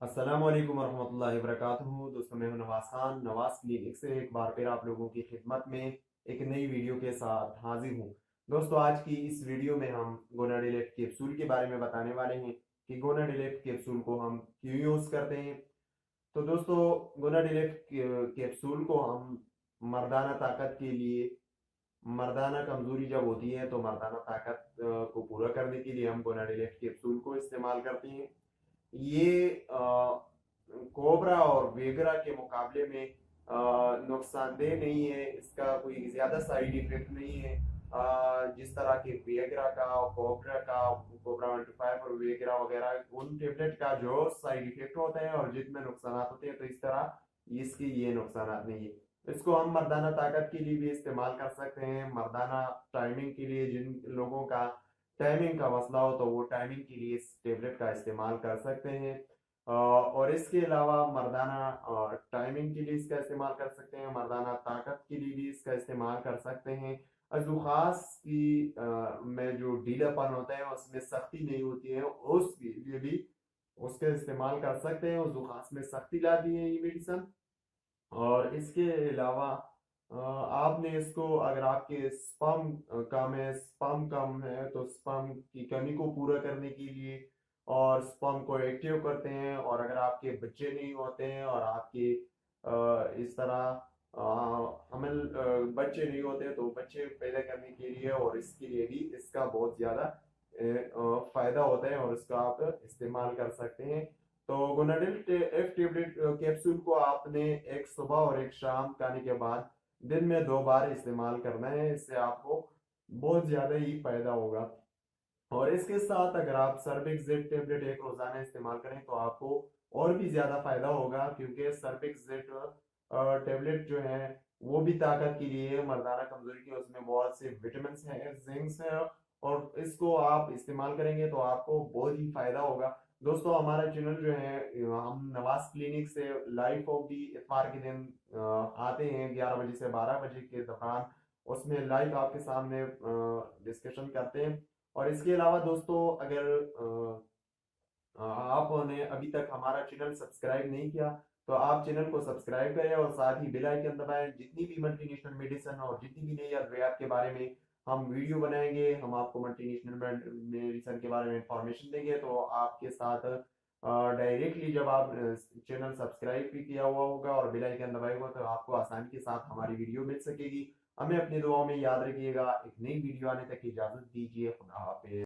अस्सलाम वालेकुम वरहमतुल्लाहि वबरकातुहू। दोस्तों, मैं हूं नवाज खान, नवाज क्लिनिक से एक बार फिर आप लोगों की खिदमत में एक नई वीडियो के साथ हाजिर हूं। दोस्तों, आज की इस वीडियो में हम गोनाडिलेट कैप्सूल के बारे में बताने वाले हैं कि गोनाडिलेट कैप्सूल को हम क्यों यूज़ करते हैं। तो दोस्तों, गोनाडिलेट कैप्सूल को हम मर्दाना ताकत के लिए, मर्दाना कमजोरी जब होती है तो मर्दाना ताकत को पूरा करने के लिए हम गोनाडिलेट कैप्सूल को इस्तेमाल करते हैं। ये कोबरा और वेगरा के मुकाबले में नुकसानदेह नहीं है। इसका कोई ज्यादा साइड इफेक्ट नहीं है। जिस तरह के वेगरा का और कोबरा 125 और वेगरा वगैरह उन टेबलेट का जो साइड इफेक्ट होता है और जितने नुकसान होते हैं, तो इस तरह इसके ये नुकसान नहीं है। इसको हम मर्दाना ताकत के लिए भी इस्तेमाल कर सकते हैं। मर्दाना टाइमिंग के लिए, जिन लोगों का टाइमिंग का मसला हो तो वो टाइमिंग के लिए इस टेबलेट का इस्तेमाल कर सकते हैं। और इसके अलावा मर्दाना टाइमिंग के लिए इसका इस्तेमाल कर सकते हैं, मर्दाना ताकत के लिए भी इसका इस्तेमाल कर सकते हैं। अज़ुखास की में जो ढीलापन होता है उसमें सख्ती नहीं होती है, उसके लिए भी उसका इस्तेमाल कर सकते हैं। जुखास में सख्ती लाती है ये मेडिसन। और इसके अलावा आपने इसको, अगर आपके स्पर्म कम है तो स्पर्म की कमी को पूरा करने के लिए और स्पर्म को एक्टिव करते हैं। और अगर आपके बच्चे नहीं होते हैं और आपके इस तरह बच्चे नहीं होते तो बच्चे पैदा करने के लिए और इसके लिए भी इसका बहुत ज्यादा फायदा होता है और इसका आप इस्तेमाल कर सकते हैं। तो गोनाडिल एफ टेबलेट कैप्सूल को आपने एक सुबह और एक शाम खाने के बाद दिन में 2 बार इस्तेमाल करना है। इससे आपको बहुत ज्यादा ही फायदा होगा। और इसके साथ अगर आप सर्बिक जेड टेबलेट एक रोजाना इस्तेमाल करें तो आपको और भी ज्यादा फायदा होगा, क्योंकि सर्बिक जेड टेबलेट जो है वो भी ताकत के लिए है, मर्दाना कमजोरी की, उसमें बहुत से विटामिन है, जिंक्स है। और इसको आप इस्तेमाल करेंगे तो आपको बहुत ही फायदा होगा। दोस्तों, हमारा चैनल जो है, हम नवाज क्लिनिक से लाइव ऑफ भी इतवार के दिन आते हैं 11 बजे से 12 बजे के दौरान। उसमें लाइव आपके सामने डिस्कशन करते हैं। और इसके अलावा दोस्तों, अगर आपने अभी तक हमारा चैनल सब्सक्राइब नहीं किया तो आप चैनल को सब्सक्राइब करें और साथ ही बेल आइकन दबाएं। जितनी भी मल्टीनेशनल मेडिसिन और जितनी भी नई अद्वियात के बारे में हम वीडियो बनाएंगे, हम आपको मल्टीनेशनल मेडिसिन के बारे में इंफॉर्मेशन देंगे, तो आपके साथ डायरेक्टली जब आप चैनल सब्सक्राइब भी किया हुआ होगा और बेल आइकन दबाएगा तो आपको आसानी के साथ हमारी वीडियो मिल सकेगी। हमें अपनी दुआओं में याद रखिएगा। एक नई वीडियो आने तक इजाजत दीजिए। खुदा हाफिज।